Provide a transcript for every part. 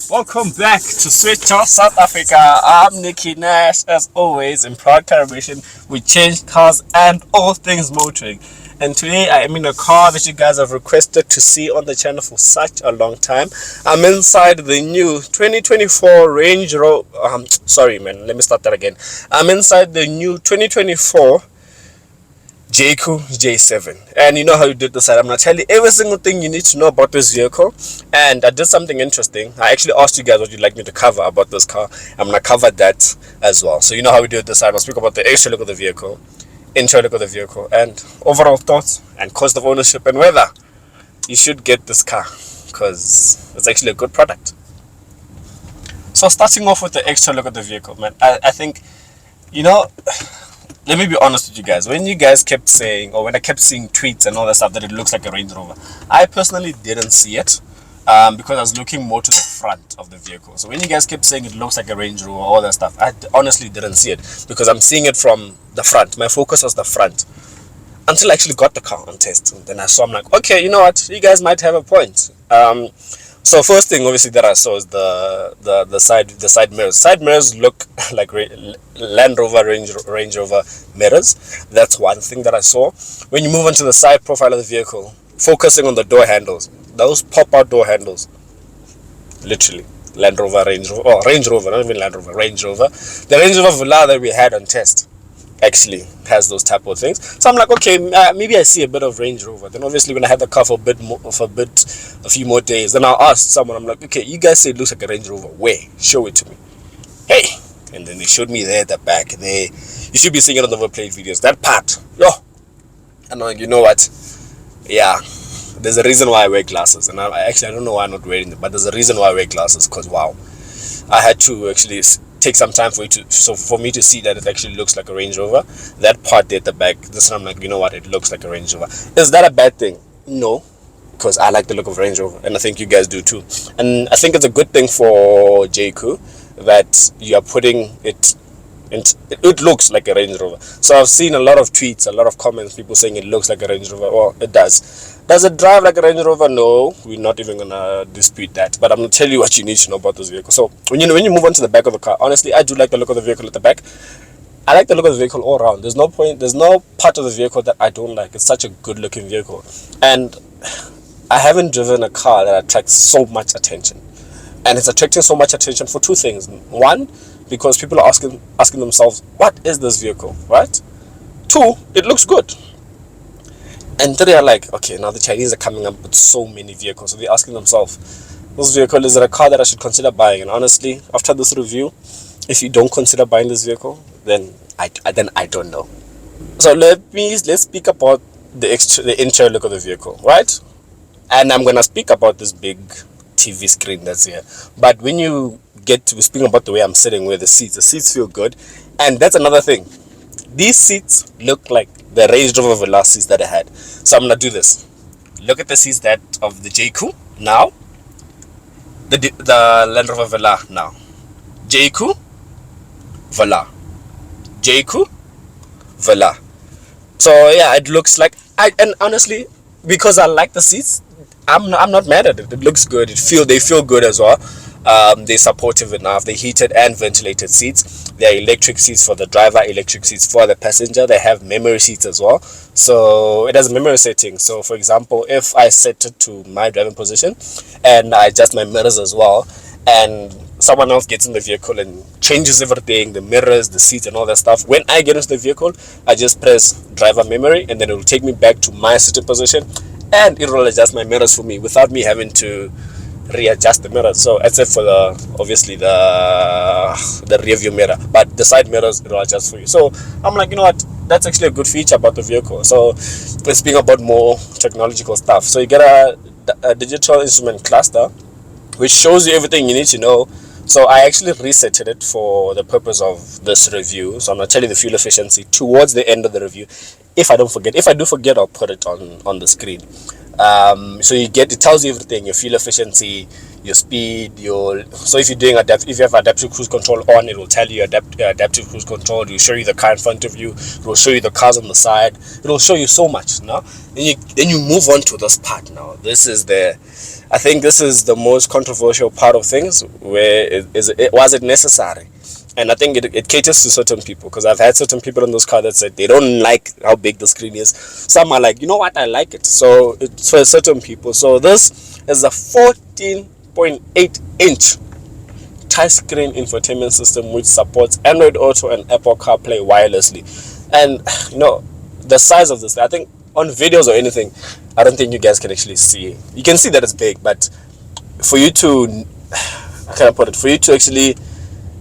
Welcome back to Switch Off South Africa. I'm Nicky Nash, as always, in proud collaboration with Change Cars and all things motoring. And today I am in a car that you guys have requested to see on the channel for such a long time. I'm inside the new 2024 Range Rover. Let me start that again. I'm inside the new 2024 Jaecoo J7, and you know how you did this. I'm gonna tell you every single thing you need to know about this vehicle. And I did something interesting. I actually asked you guys what you'd like me to cover about this car. I'm gonna cover that as well. So you know how we do it this side. I'll speak about the extra look of the vehicle, intro look of the vehicle, and overall thoughts and cost of ownership, and whether you should get this car because it's actually a good product. So starting off with the extra look of the vehicle, man, I think, you know, let me be honest with you guys. When you guys kept saying, or when I kept seeing tweets and all that stuff, that it looks like a Range Rover, I personally didn't see it because I was looking more to the front of the vehicle. So when you guys kept saying it looks like a Range Rover, all that stuff, I honestly didn't see it because I'm seeing it from the front. My focus was the front until I actually got the car on test. And then I'm like, okay, you know what? You guys might have a point. So first thing, obviously, that I saw is the side mirrors. Side mirrors look like Land Rover Range Rover mirrors. That's one thing that I saw. When you move onto the side profile of the vehicle, focusing on the door handles, those pop-out door handles, literally Land Rover Range Rover, not even Land Rover, Range Rover. The Range Rover Velar that we had on test actually has those type of things. So I'm like, okay, maybe I see a bit of Range Rover. Then obviously when I had the car for a few more days, then I asked someone, I'm like, okay, you guys say it looks like a Range Rover, where? Show it to me. Hey, and then they showed me there at the back. There, you should be seeing it on the overplayed videos. That part, and I'm like, you know what? Yeah, there's a reason why I wear glasses, and I don't know why I'm not wearing them, but there's a reason why I wear glasses. Because wow, I had to actually take some time for me to see that it actually looks like a Range Rover. That part there at the back, this one, I'm like, you know what, it looks like a Range Rover. Is that a bad thing? No, because I like the look of Range Rover, and I think you guys do too. And I think it's a good thing for Jaecoo that you are putting it looks like a Range Rover. So I've seen a lot of tweets, a lot of comments, people saying it looks like a Range Rover. Well, it does. Does it drive like a Range Rover? No, we're not even gonna dispute that. But I'm gonna tell you what you need to know about this vehicle. So when you move on to the back of the car, honestly, I do like the look of the vehicle at the back. I like the look of the vehicle all around. There's no part of the vehicle that I don't like. It's such a good looking vehicle, and I haven't driven a car that attracts so much attention. And it's attracting so much attention for two things. One, because people are asking themselves, what is this vehicle, right? Two, it looks good. And three, are like, okay, now the Chinese are coming up with so many vehicles, so they're asking themselves, this vehicle, is it a car that I should consider buying? And honestly, after this review, if you don't consider buying this vehicle, then I don't know. So let's speak about the interior look of the vehicle, right? And I'm gonna speak about this big TV screen that's here. But when you get to speaking about the way I'm sitting, where the seats feel good. And that's another thing. These seats look like the Range Rover Velar seats that I had. So I'm gonna do this. Look at the seats that of the Jaecoo now. The Land Rover Velar now. Jaecoo, Velar. Jaecoo, Velar. So yeah, it looks like and honestly, because I like the seats, I'm not mad at it. It looks good. They feel good as well. They're supportive enough. They're heated and ventilated seats. They're electric seats for the driver, electric seats for the passenger. They have memory seats as well. So it has a memory setting. So for example, if I set it to my driving position and I adjust my mirrors as well, and someone else gets in the vehicle and changes everything, the mirrors, the seats and all that stuff, when I get into the vehicle, I just press driver memory and then it will take me back to my sitting position, and it will adjust my mirrors for me without me having to readjust the mirrors. So except for obviously the rear view mirror, but the side mirrors it will adjust for you. So I'm like, you know what, that's actually a good feature about the vehicle. So let's speak about more technological stuff. So you get a digital instrument cluster which shows you everything you need to know So I actually resetted it for the purpose of this review. So I'm going to tell you the fuel efficiency towards the end of the review. If I don't forget, if I do forget, I'll put it on the screen. So it tells you everything: your fuel efficiency, your speed, so if you're doing if you have adaptive cruise control on, it will tell you adaptive cruise control. It will show you the car in front of you, it will show you the cars on the side, it will show you so much. Now then you move on to this part. Now I think this is the most controversial part of things, where was it necessary? And I think it caters to certain people, because I've had certain people in this car that said they don't like how big the screen is. Some are like, you know what, I like it. So it's for certain people. So this is a 14.8-inch touchscreen infotainment system which supports Android Auto and Apple CarPlay wirelessly. And the size of this, I think on videos or anything, I don't think you guys can actually see it. You can see that it's big, but for you to, how can I put it, for you to actually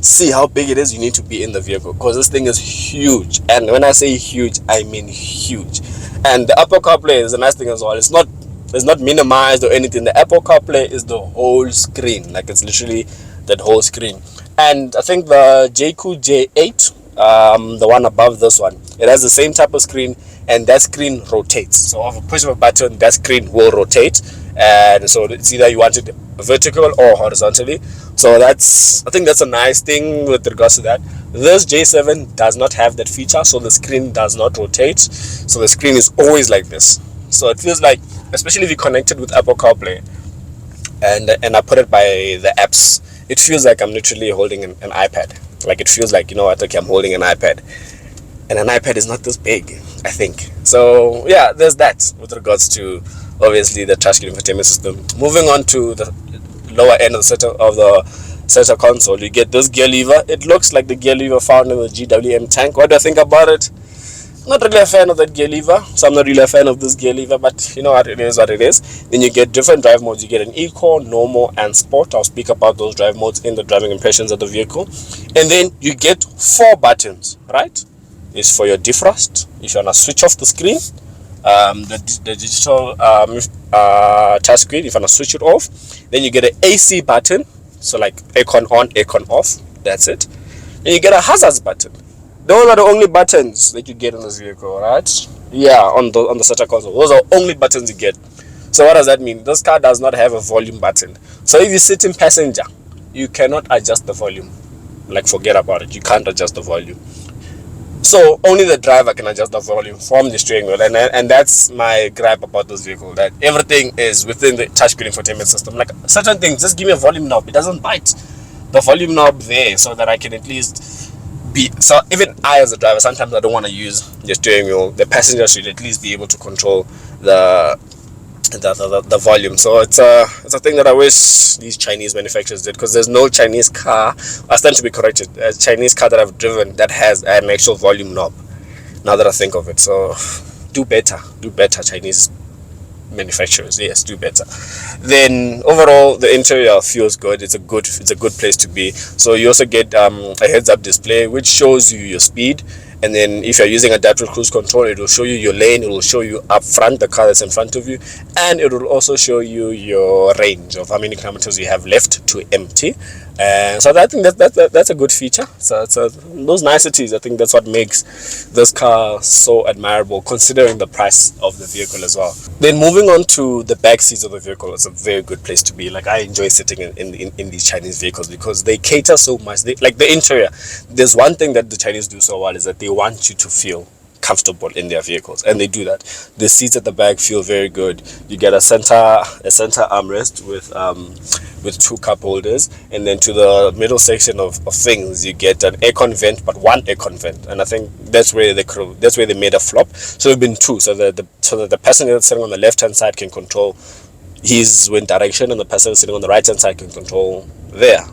see how big it is, you need to be in the vehicle, because this thing is huge. And when I say huge, I mean huge. And the Apple CarPlay is a nice thing as well. It's not minimized or anything. The Apple CarPlay is the whole screen, like it's literally that whole screen. And I think the Jaecoo J8, the one above this one, it has the same type of screen, and that screen rotates. So off a push of a button, that screen will rotate. And so it's either you want it vertical or horizontally. So I think that's a nice thing with regards to that. This J7 does not have that feature, so the screen does not rotate. So the screen is always like this. So it feels like, especially if you connect it with Apple CarPlay and I put it by the apps, it feels like I'm literally holding an iPad. Like it feels like, okay, I'm holding an iPad. And an iPad is not this big, I think. So yeah, there's that with regards to obviously the touchscreen infotainment system. Moving on to the lower end of the center console, you get this gear lever. It looks like the gear lever found in the GWM tank. What do I think about it? Not really a fan of that gear lever, so I'm not really a fan of this gear lever, but you know what, it is what it is. Then you get different drive modes. You get an Eco, Normal, and Sport. I'll speak about those drive modes in the driving impressions of the vehicle. And then you get 4 buttons, right? It's for your defrost, if you want to switch off the screen, the digital touch screen, if you want to switch it off. Then you get an AC button, so like aircon on, aircon off, that's it. Then you get a hazards button. Those are the only buttons that you get in this vehicle, right? Yeah, on the center console, those are only buttons you get. So what does that mean? This car does not have a volume button. So if you sit in passenger, you cannot adjust the volume. Like, forget about it, you can't adjust the volume. So only the driver can adjust the volume from the steering wheel, and that's my gripe about this vehicle, that everything is within the touchscreen infotainment system. Like certain things, just give me a volume knob. It doesn't bite the volume knob there, so that I can at least be. So even I, as a driver, sometimes I don't want to use the steering wheel. The passenger should at least be able to control the volume. So it's a thing that I wish these Chinese manufacturers did, because there's no Chinese car, I stand to be corrected, a Chinese car that I've driven that has an actual volume knob, now that I think of it. So do better Chinese manufacturers, yes, do better. Then overall the interior feels good. It's a good place to be. So you also get a heads-up display which shows you your speed, and then if you're using adaptive cruise control, it will show you your lane, it will show you up front the car that's in front of you, and it will also show you your range of how many kilometers you have left to empty. So I think that's a good feature. So those niceties, I think that's what makes this car so admirable, considering the price of the vehicle as well. Then moving on to the back seats of the vehicle, it's a very good place to be. Like, I enjoy sitting in these Chinese vehicles because they cater so much. Like the interior, there's one thing that the Chinese do so well, is that they want you to feel comfortable in their vehicles, and they do that. The seats at the back feel very good. You get a center armrest with 2 cup holders, and then to the middle section of things you get an aircon vent, but 1 aircon vent, and I think that's where they made a flop. So there've been 2, so that the passenger that's sitting on the left hand side can control his wind direction, and the passenger sitting on the right hand side can control their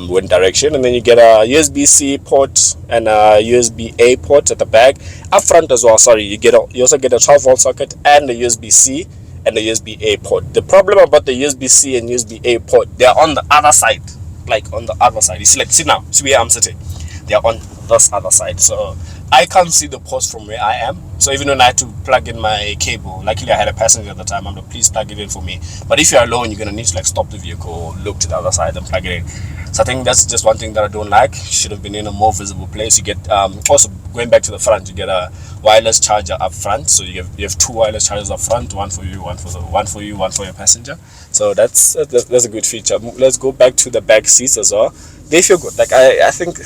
wind direction. And then you get a USB-C port and a USB-A port at the back. Up front as well, sorry, you also get a 12-volt socket and a USB-C and a USB-A port. The problem about the USB-C and USB-A port, they're on the other side. Like on the other side. You see, like, see where I'm sitting. They're on this other side, so I can't see the post from where I am. So even when I had to plug in my cable, luckily I had a passenger at the time, I'm like, please plug it in for me. But if you're alone, you're gonna need to like stop the vehicle or look to the other side and plug it in. So I think that's just one thing that I don't like. Should have been in a more visible place. You get also going back to the front, you get a wireless charger up front. So you have two wireless chargers up front, one for you, one for your passenger. So that's a good feature. Let's go back to the back seats as well. They feel good. Like I think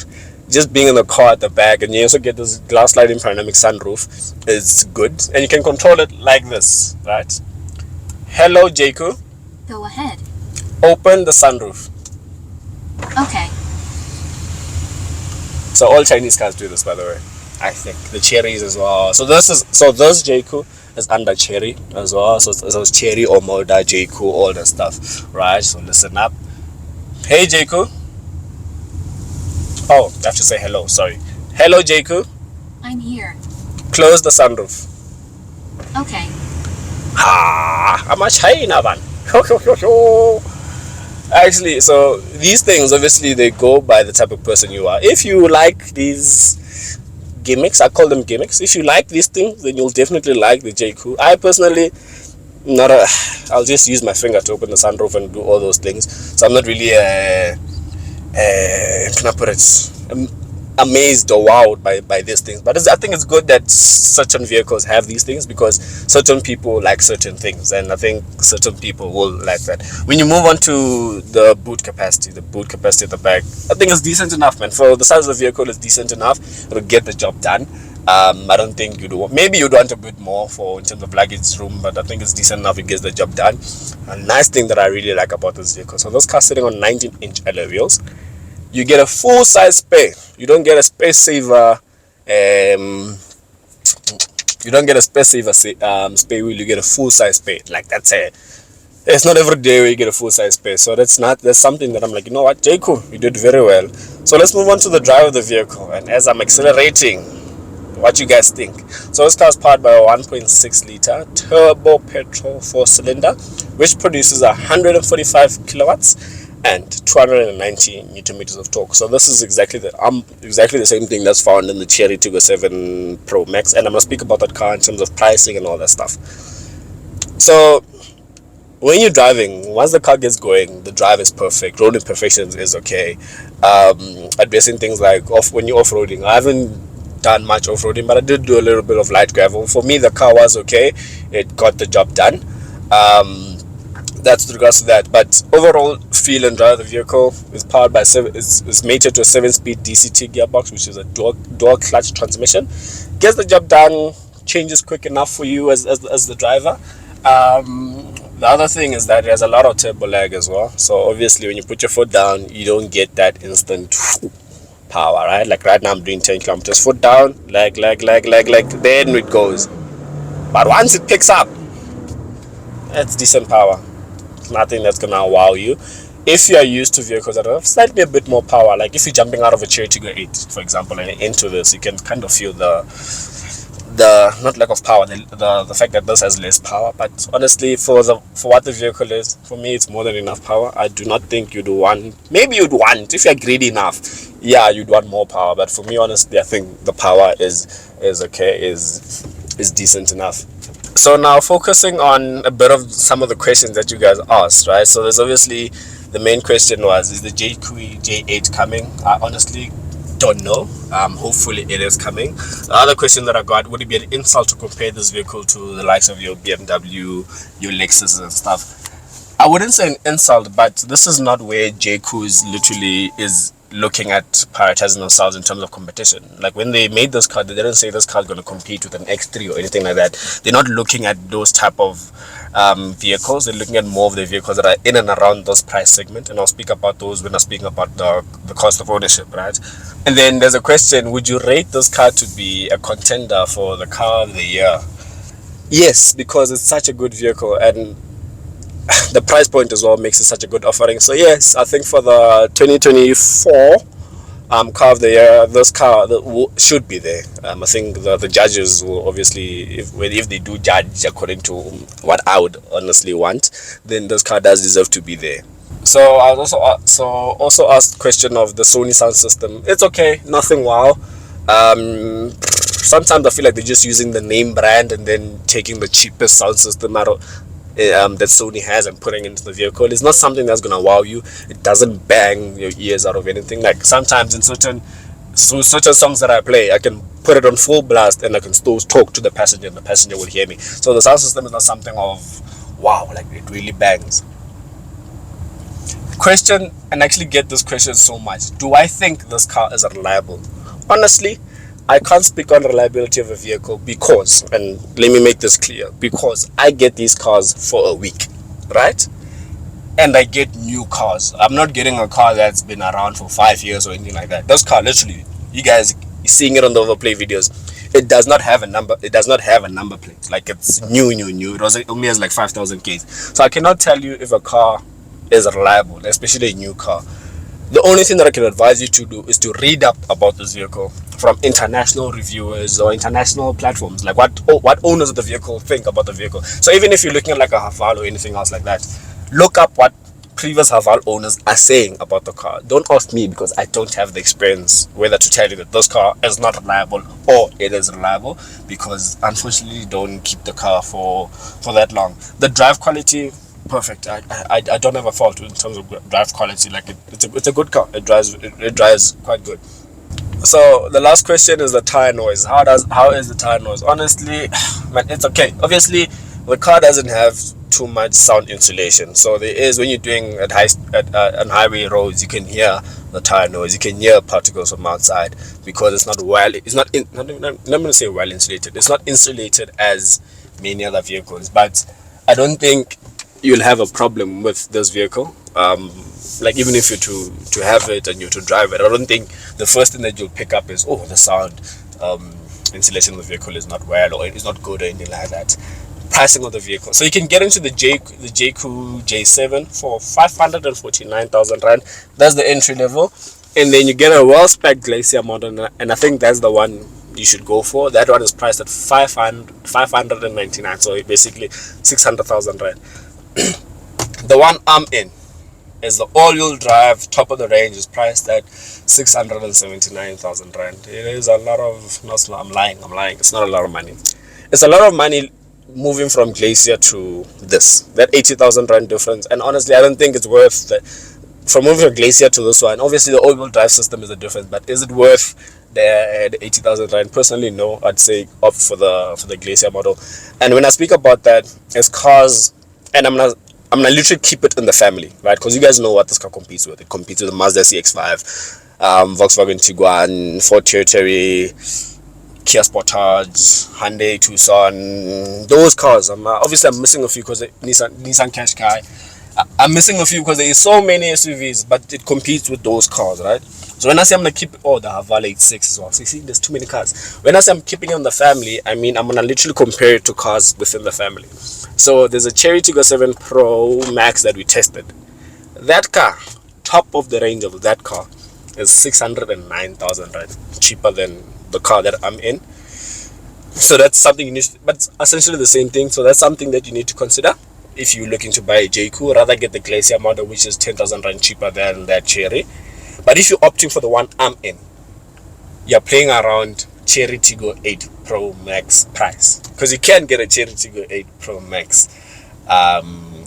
just being in the car at the back, and you also get this glass sliding panoramic sunroof, is good, and you can control it like this, right? Hello, Jaecoo. Go ahead. Open the sunroof. Okay. So all Chinese cars do this, by the way. I think the Cherys as well. So this Jaecoo is under Chery as well. So it's Chery or Moda, Jaecoo, all that stuff, right? So listen up. Hey, Jaecoo. Oh, I have to say hello. Sorry. Hello, Jaecoo. I'm here. Close the sunroof. Okay. I'm a China man. Actually, so these things, obviously, they go by the type of person you are. If you like these gimmicks, I call them gimmicks. If you like these things, then you'll definitely like the Jaecoo. I personally, I'll just use my finger to open the sunroof and do all those things. So I'm not really can I put it, amazed or wowed by these things. But I think it's good that certain vehicles have these things, because certain people like certain things, and I think certain people will like that. When you move on to the boot capacity at the back, I think it's decent enough, man. For the size of the vehicle, it's decent enough. It'll get the job done. I don't think you'd want a bit more in terms of luggage room, but I think it's decent enough. It gets the job done. A nice thing that I really like about this vehicle, so this car sitting on 19-inch alloy wheels. You get a full-size spare. You don't get a space saver. You don't get a space saver spare wheel. You get a full-size spare. Like, that's it. It's not every day where you get a full-size spare. So that's something that I'm like, you know what, Jaecoo, you did very well. So let's move on to the drive of the vehicle. And as I'm accelerating, what you guys think? So this car is powered by a 1.6 liter turbo petrol 4-cylinder, which produces 145 kilowatts and 290 newton meters of torque. So this is exactly the same thing that's found in the Chery Tiggo 7 Pro Max, and I'm gonna speak about that car in terms of pricing and all that stuff. So when you're driving, once the car gets going, the drive is perfect. Road imperfections is okay. Addressing things like when you're off-roading, I haven't done much off-roading, but I did do a little bit of light gravel. For me, the car was okay. It got the job done. That's with regards to that. But overall feel and drive of the vehicle is powered by is mated to a 7-speed DCT gearbox, which is a dual clutch transmission. Gets the job done. Changes quick enough for you as the driver. The other thing is that it has a lot of turbo lag as well. So obviously when you put your foot down, you don't get that instant power, right? Like right now I'm doing 10 kilometers, foot down, lag, then it goes. But once it picks up, it's decent power. Nothing that's gonna wow you. If you are used to vehicles that have slightly a bit more power, like if you're jumping out of a Chery Tiggo 8, for example, and into this, you can kind of feel the not lack of power, the fact that this has less power. But honestly, for what the vehicle is, for me, it's more than enough power. I do not think if you're greedy enough, yeah, you'd want more power. But for me, honestly, I think the power is okay, is decent enough. So now focusing on a bit of some of the questions that you guys asked, right? So there's obviously the main question was, is the Jaecoo J8 coming? I honestly don't know. Hopefully it is coming. The other question that I got, would it be an insult to compare this vehicle to the likes of your BMW, your Lexus and stuff? I wouldn't say an insult, but this is not where Jaecoo is looking at prioritizing themselves in terms of competition. Like when they made this car, they didn't say this car is going to compete with an X3 or anything like that. They're not looking at those type of vehicles. They're looking at more of the vehicles that are in and around those price segment, and I'll speak about those when I'm speaking about the cost of ownership, right? And then there's a question, would you rate this car to be a contender for the car of the year? Yes, because it's such a good vehicle, and the price point as well makes it such a good offering. So yes, I think for the 2024 car of the year, this car should be there. I think the judges will obviously, if they do judge according to what I would honestly want, then this car does deserve to be there. So I was also asked question of the Sony sound system. It's okay, nothing wow. Sometimes I feel like they're just using the name brand and then taking the cheapest sound system out of that Sony has and putting into the vehicle. It's not something that's gonna wow you. It doesn't bang your ears out of anything. Like sometimes in certain songs that I play, I can put it on full blast and I can still talk to the passenger and the passenger will hear me. So the sound system is not something of wow, like it really bangs. Question, and actually get this question so much: do I think this car is reliable? Honestly, I can't speak on reliability of a vehicle because, and let me make this clear, because I get these cars for a week, right? And I get new cars. I'm not getting a car that's been around for 5 years or anything like that. This car, literally, you guys seeing it on the overplay videos, it does not have a number. It does not have a number plate. Like it's new. It only has like 5,000 Ks. So I cannot tell you if a car is reliable, especially a new car. The only thing that I can advise you to do is to read up about this vehicle from international reviewers or international platforms, like what owners of the vehicle think about the vehicle. So even if you're looking at like a Haval or anything else like that, look up what previous Haval owners are saying about the car. Don't ask me because I don't have the experience whether to tell you that this car is not reliable or it is reliable, because unfortunately don't keep the car for that long. The drive quality, perfect. I don't have a fault in terms of drive quality. Like it's a good car. It drives quite good. So the last question is the tire noise. How is the tire noise? Honestly, man, it's okay. Obviously, the car doesn't have too much sound insulation. So there is, when you're doing on highway roads, you can hear the tire noise. You can hear particles from outside because it's not well. It's not. Not going to say well insulated. It's not insulated as many other vehicles. But I don't think you'll have a problem with this vehicle. Like even if you're to have it and you're to drive it, I don't think the first thing that you'll pick up is, oh, the sound insulation of the vehicle is not well or it's not good or anything like that. Pricing of the vehicle, so you can get into the Jaecoo J7 for 549,000 rand. That's the entry level, and then you get a well-spec Glacier model, and I think that's the one you should go for. That one is priced at 599, so basically 600,000 rand. The one I'm in is the all-wheel drive, top of the range, is priced at 679,000 rand. It is a lot of, no, I'm lying, it's not a lot of money. It's a lot of money moving from Glacier to that 80,000 rand difference, and honestly I don't think it's worth that. From moving from Glacier to this one, obviously the all-wheel drive system is a difference, but is it worth the 80,000 rand? Personally, no. I'd say opt for the Glacier model. And when I speak about that, it's cars, and I'm gonna literally keep it in the family, right? Because you guys know what this car competes with. It competes with the Mazda CX-5, Volkswagen Tiguan, Ford Chery, Kia Sportage, Hyundai Tucson, those cars. Obviously I'm missing a few because Nissan Qashqai. I'm missing a few because there is so many SUVs, but it competes with those cars, right? So when I say I'm gonna keep the Haval 86 as well. So you see, there's too many cars. When I say I'm keeping it in the family, I mean I'm gonna literally compare it to cars within the family. So there's a Chery Tiggo 7 Pro Max that we tested. That car, top of the range of that car, is 609,000 rand, cheaper than the car that I'm in. So that's something you need to, but it's essentially the same thing. So that's something that you need to consider if you're looking to buy a Jaecoo. Rather get the Glacier model, which is 10,000 rand cheaper than that Chery. But if you're opting for the one I'm in, you're playing around Chery Tiggo 8 Pro Max price, because you can get a Chery Tiggo 8 Pro Max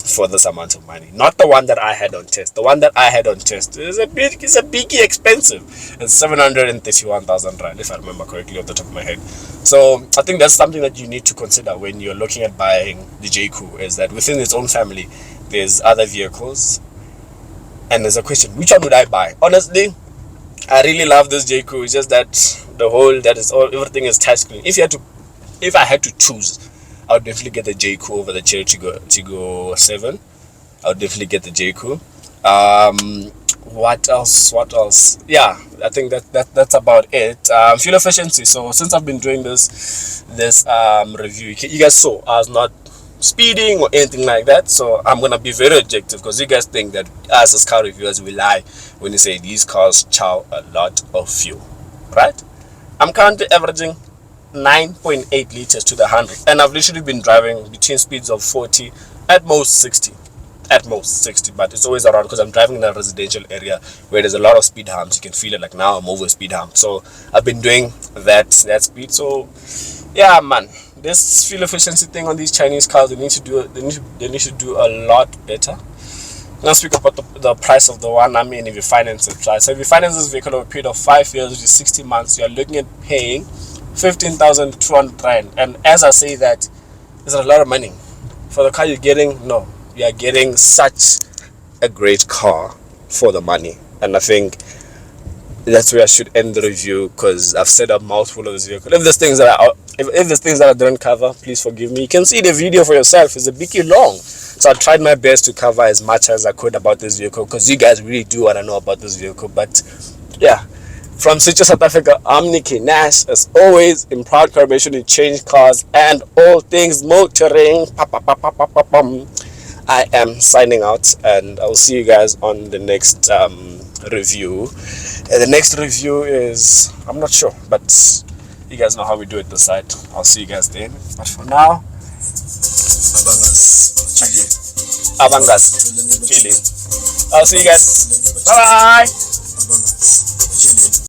for this amount of money. Not the one that I had on test. The one that I had on test is a biggie expensive. It's 731,000 rand, if I remember correctly off the top of my head. So I think that's something that you need to consider when you're looking at buying the Jaecoo, is that within its own family there's other vehicles, and there's a question, which one would I buy? Honestly, I really love this Jaecoo. It's just that everything is touchscreen. If I had to choose, I would definitely get the Jaecoo over the Chery Tiggo 7. I would definitely get the Jaecoo. What else? Yeah, I think that's about it. Fuel efficiency. So since I've been doing this review, you guys saw I was not speeding or anything like that. So I'm gonna be very objective, because you guys think that us as car reviewers we lie when you say these cars chow a lot of fuel, right? I'm currently averaging 9.8 liters to the 100, and I've literally been driving between speeds of 40, at most 60, at most 60, but it's always around because I'm driving in a residential area where there's a lot of speed humps. You can feel it, like now I'm over speed hump, so I've been doing that speed. So yeah, man, this fuel efficiency thing on these Chinese cars, they need to do a lot better. Let's speak about the price of the one. I mean, if you finance it, right? So if you finance this vehicle over a period of 5 years, which is 60 months, you're looking at paying 15,200 rand. And as I say that, it's a lot of money for the car you're getting. No, you are getting such a great car for the money. And I think that's where I should end the review, because I've set up multiple of this vehicle. If there's things that I didn't cover, please forgive me. You can see the video for yourself. It's a bit long, so I tried my best to cover as much as I could about this vehicle, because you guys really do want to know about this vehicle. But yeah, from City, South Africa, I'm Nicky Nash, as always, in proud collaboration to change cars and all things motoring. I am signing out, and I'll see you guys on the next review. The next review is, I'm not sure, but you guys know how we do it this side. I'll see you guys then. But for now, Abangas chilling. I'll see you guys. Bye bye.